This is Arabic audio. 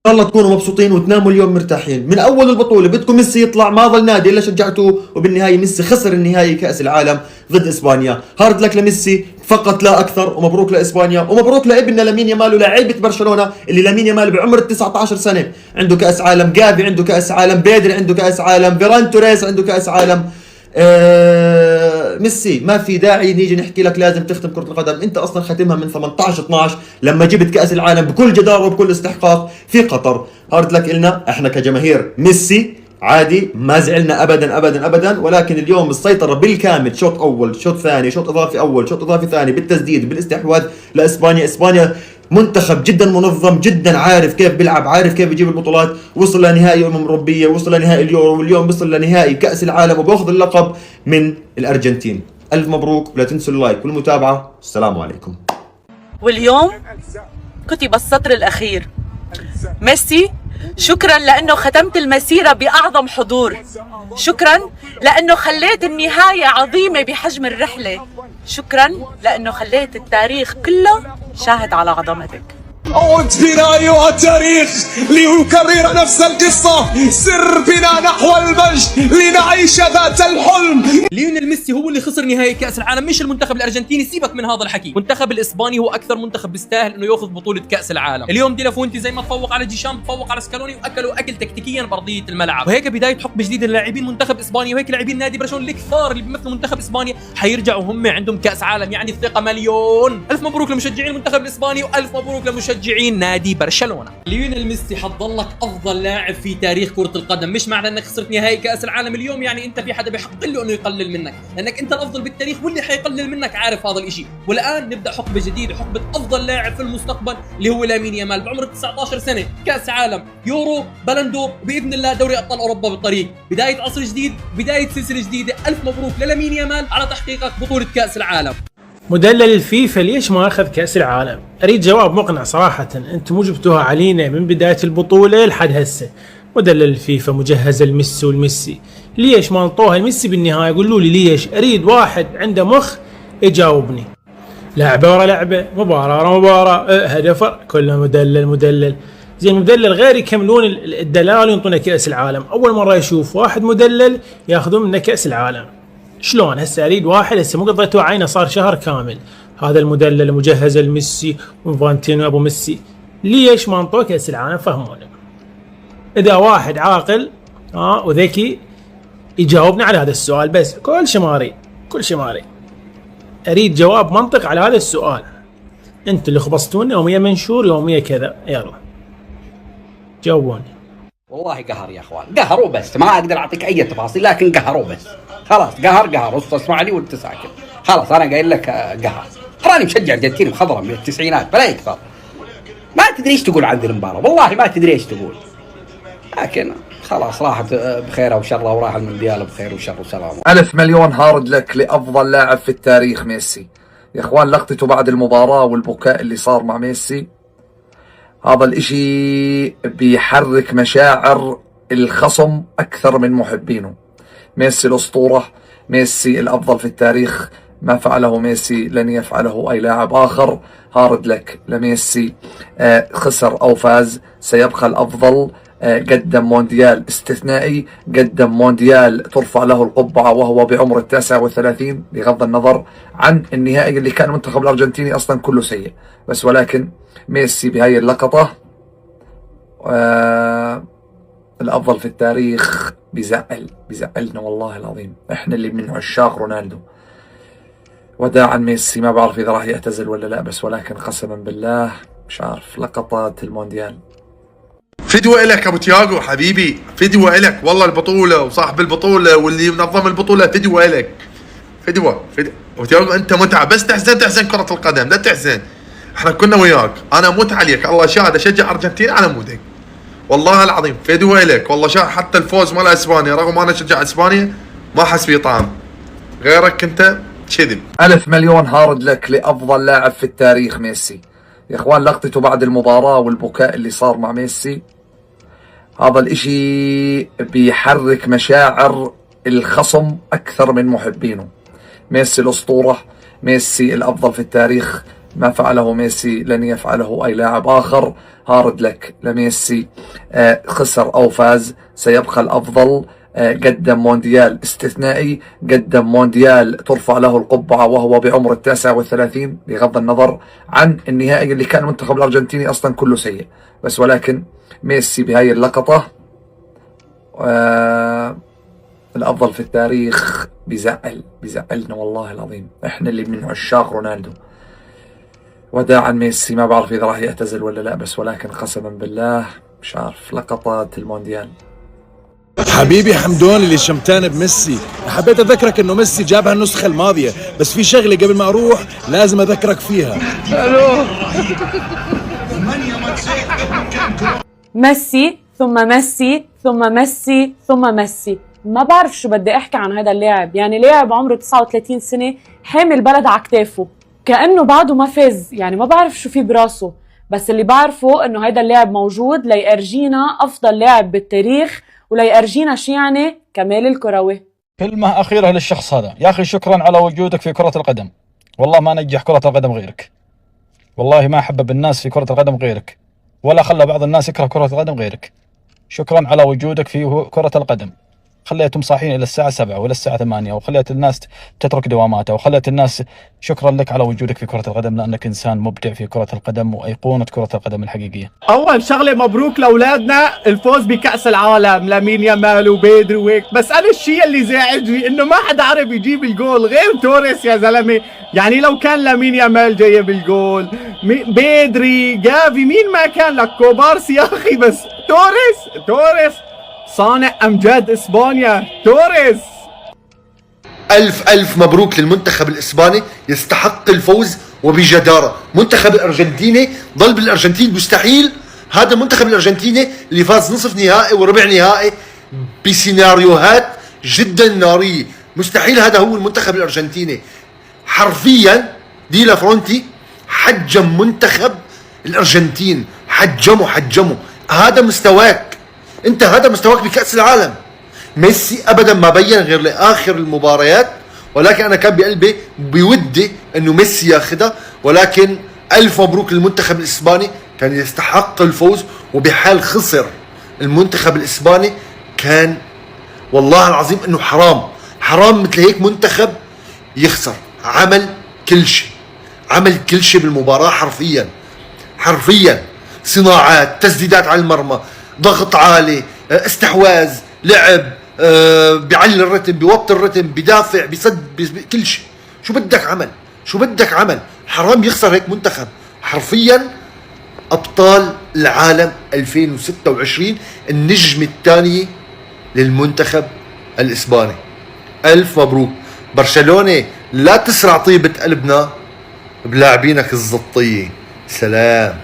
الله تكونوا مبسوطين وتناموا اليوم مرتاحين. من اول البطوله بدكم ميسي يطلع، ما ظل نادي الا شجعتوه، وبالنهايه ميسي خسر النهائي كاس العالم ضد اسبانيا. هارد لك لميسي فقط لا اكثر، ومبروك لاسبانيا، ومبروك لابننا لامين يامال ولاعيبه برشلونه اللي لامين يامال بعمر 19 سنه عنده كاس عالم، جافي عنده كاس عالم، بيدري عنده كاس عالم، فيران توريس عنده كاس عالم. ميسي ما في داعي نيجي نحكي لك لازم تختم كرة القدم، انت اصلا ختمها من 18-12 لما جبت كأس العالم بكل جدارة وبكل استحقاق في قطر. هارد لك إلنا احنا كجماهير ميسي عادي، ما زعلنا ابدا ابدا ابدا، ولكن اليوم السيطرة بالكامل، شوط اول شوط ثاني شوط اضافي اول شوط اضافي ثاني بالتسديد بالاستحواذ لاسبانيا. اسبانيا منتخب جدا منظم، جدا عارف كيف بيلعب، عارف كيف يجيب البطولات، وصل لنهائي اوروبيه، وصل لنهائي اليورو، واليوم وصل لنهائي كاس العالم وباخذ اللقب من الارجنتين. الف مبروك، ولا تنسوا اللايك والمتابعه. السلام عليكم. واليوم كتب السطر الاخير: ميسي شكرا لانه ختمت المسيره باعظم حضور، شكرا لانه خليت النهايه عظيمه بحجم الرحله، شكرا لانه خليت التاريخ كله شاهد على عظمتك. عد بنا أيها التاريخ ليكرر نفس القصة، سر بنا نحو المجد لنعيش ذات الحلم. ليونيل ميسي هو اللي خسر نهائي كأس العالم، مش المنتخب الأرجنتيني. سيبك من هذا الحكي، المنتخب الإسباني هو أكثر منتخب بيستاهل إنه ياخذ بطولة كأس العالم. اليوم دي لافونتي زي ما تفوق على ديشام تفوق على سكالوني، وأكلوا أكل تكتيكيا بأرضية الملعب، وهيك بداية حقبة جديدة للاعبين منتخب إسبانيا، وهيك لاعبين نادي برشلونة الكثار اللي بيمثلوا منتخب إسبانيا حيرجعوا هم عندهم كأس عالم، يعني الثقة مليون. ألف مبروك لمشجعين المنتخب الإسباني، وألف مبروك لمشجعين نادي برشلونة. ليونيل ميسي حتضلك افضل لاعب في تاريخ كرة القدم، مش معنى انك خسرت نهائي كأس العالم اليوم يعني انت في حدا بيحق له انه يقلل منك، لانك انت الافضل بالتاريخ، واللي حيقلل منك عارف هذا الاشي. والان نبدا حقبة جديدة، حقبة افضل لاعب في المستقبل اللي هو لامين يامال بعمر 19 سنة، كأس عالم، يورو، بلندور، باذن الله دوري ابطال اوروبا بالطريق، بداية عصر جديد، بداية سلسلة جديدة. الف مبروك للامين يامال على تحقيقك بطولة كأس العالم. مدلل الفيفا ليش ما اخذ كأس العالم؟ اريد جواب مقنع صراحة، انتم مو جبتوها علينا من بداية البطولة لحد هسه. مدلل الفيفا مجهز الميسي والميسي، ليش ما انطوها الميسي بالنهاية؟ قولوا لي ليش، اريد واحد عنده مخ يجاوبني. لعبة ورا لعبة، مباراة ورا مباراة، هدف كله مدلل مدلل. زين مدلل غير يكملون الدلال وينطونا كأس العالم، اول مرة يشوف واحد مدلل ياخذون منه كأس العالم. شلون هسه اريد واحد، هسه مو قضيتوا عينه صار شهر كامل، هذا المدلل مجهز الميسي وفانتينو ابو ميسي، ليش ما انطوه كأس العالم؟ فهمونا. اذا واحد عاقل وذكي يجاوبنا على هذا السؤال، بس كل شماري كل شماري اريد جواب منطق على هذا السؤال. انتوا اللي خبصتونا يوميا منشور يوميا كذا، يلا جاوبوني. والله قهر يا اخوان، قهروا بس، ما اقدر اعطيك اي تفاصيل، لكن قهروا بس خلاص. قهر اسمع لي وانت ساكت، خلاص انا قايل لك قهر. تراني مشجع ارجنتيني مخضرم من التسعينات فلا يكثر، ما تدري ايش تقول عن ذي المباراه، والله ما تدري ايش تقول، لكن خلاص راحت بخير وشر، وراح المونديال بخير وشر وسلام. 1000 مليون هارد لك لأفضل لاعب في التاريخ ميسي. يا اخوان لقطته بعد المباراة والبكاء اللي صار مع ميسي، هذا الاشي بيحرك مشاعر الخصم اكثر من محبينه. ميسي الاسطورة، ميسي الافضل في التاريخ، ما فعله ميسي لن يفعله اي لاعب اخر. هارد لك لميسي، خسر او فاز سيبقى الافضل. قدم مونديال استثنائي، قدم مونديال ترفع له القبعة وهو بعمر 39، بغض النظر عن النهائي اللي كان المنتخب الأرجنتيني أصلا كله سيء، بس ولكن ميسي بهاي اللقطة الأفضل في التاريخ. بيزعلنا والله العظيم، إحنا اللي من عشاق رونالدو. وداعا ميسي، ما بعرف إذا راح يعتزل ولا لا، بس ولكن قسما بالله مش عارف. لقطات المونديال فدوة إلك أبو تياغو حبيبي، فدوة إلك والله، البطولة وصاحب البطولة واللي منظم البطولة، فدوة إلك، فدوة أبو تياغو. أنت متعة، بس تحزن كرة القدم، لا تحزن، احنا كنا وياك، أنا أموت عليك، الله شاهد، أشجع أرجنتين على مودك والله العظيم، فدوة إلك والله. شاهد حتى الفوز مال إسبانيا، رغم أنا أشجع إسبانيا ما حس فيه طعم، غيرك أنت كذب. 1000 مليون هارد لك لأفضل لاعب في التاريخ ميسي. يا اخوان لقطته بعد المباراة والبكاء اللي صار مع ميسي، هذا الاشي بيحرك مشاعر الخصم اكثر من محبينه. ميسي الاسطورة، ميسي الافضل في التاريخ، ما فعله ميسي لن يفعله أي لاعب آخر. هارد لك لميسي، خسر أو فاز سيبقى الأفضل. قدم مونديال استثنائي، قدم مونديال ترفع له القبعة وهو بعمر 39، بغض النظر عن النهائي اللي كان المنتخب الأرجنتيني أصلا كله سيء. بس ولكن ميسي بهاي اللقطة الأفضل في التاريخ. بيزعلنا والله العظيم، إحنا اللي من عشاق رونالدو. وداعا ميسي، ما بعرف إذا راح يعتزل ولا لا، بس ولكن قسما بالله مش عارف. لقطات المونديال. حبيبي حمدون اللي شمتان بميسي، حبيت اذكرك انه ميسي جابها النسخة الماضية، بس في شغلة قبل ما اروح لازم اذكرك فيها. ميسي ثم ميسي ثم ميسي ثم ميسي. ما بعرف شو بدي احكي عن هذا اللاعب، يعني لاعب عمره 39 سنة حامل بلد على كتافه، كأنه بعده ما فاز. يعني ما بعرف شو في براسه، بس اللي بعرفه انه هذا اللاعب موجود ليأرجينا افضل لاعب بالتاريخ، وليأرجينا شو يعني كمال الكروي. كلمة أخيرة للشخص هذا، يا أخي شكرا على وجودك في كرة القدم، والله ما نجح كرة القدم غيرك، والله ما حبب الناس في كرة القدم غيرك، ولا خلى بعض الناس يكره كرة القدم غيرك. شكرا على وجودك في كرة القدم، خليتهم صاحيين إلى الساعة 7 وإلى الساعة 8، وخليت الناس تترك دواماتها، وخليت الناس. شكرا لك على وجودك في كرة القدم، لأنك إنسان مبدع في كرة القدم وأيقونة كرة القدم الحقيقية. أول شغلة مبروك لأولادنا الفوز بكأس العالم، لامين يامال وبيدري وهيك. بس أنا الشيء اللي زعجني إنه ما حدا عرف يجيب الجول غير توريس يا زلمة. يعني لو كان لامين يامال جايب الجول، بيدري، جافي، مين ما كان لك، كوبارسي يا أخي، بس توريس صانع أمجاد إسبانيا. توريس. ألف مبروك للمنتخب الإسباني، يستحق الفوز وبجدارة. منتخب الأرجنتيني ضل بالأرجنتين، مستحيل هذا المنتخب الأرجنتيني اللي فاز نصف نهائي وربع نهائي بسيناريوهات جدا نارية، مستحيل هذا هو المنتخب الأرجنتيني. حرفيا دي لا فرونتي حجم منتخب الأرجنتين، حجمه. هذا مستواك انت، هذا مستواك بكأس العالم. ميسي ابدا ما بين غير لاخر المباريات، ولكن انا كان بقلبي بودي انه ميسي ياخذها. ولكن الف مبروك للمنتخب الاسباني، كان يستحق الفوز. وبحال خسر المنتخب الاسباني كان والله العظيم انه حرام مثل هيك منتخب يخسر. عمل كل شيء بالمباراة، حرفيا صناعات، تسديدات على المرمى، ضغط عالي، استحواذ، لعب، بيعلي الرتم، بيوطي الرتم، بيدافع، بيصد، كل شيء. شو بدك عمل؟ حرام يخسر هيك منتخب. حرفيا أبطال العالم 2026، النجم الثاني للمنتخب الإسباني. ألف مبروك. برشلونة لا تسرع طيبة قلبنا بلاعبينك الزطية. سلام.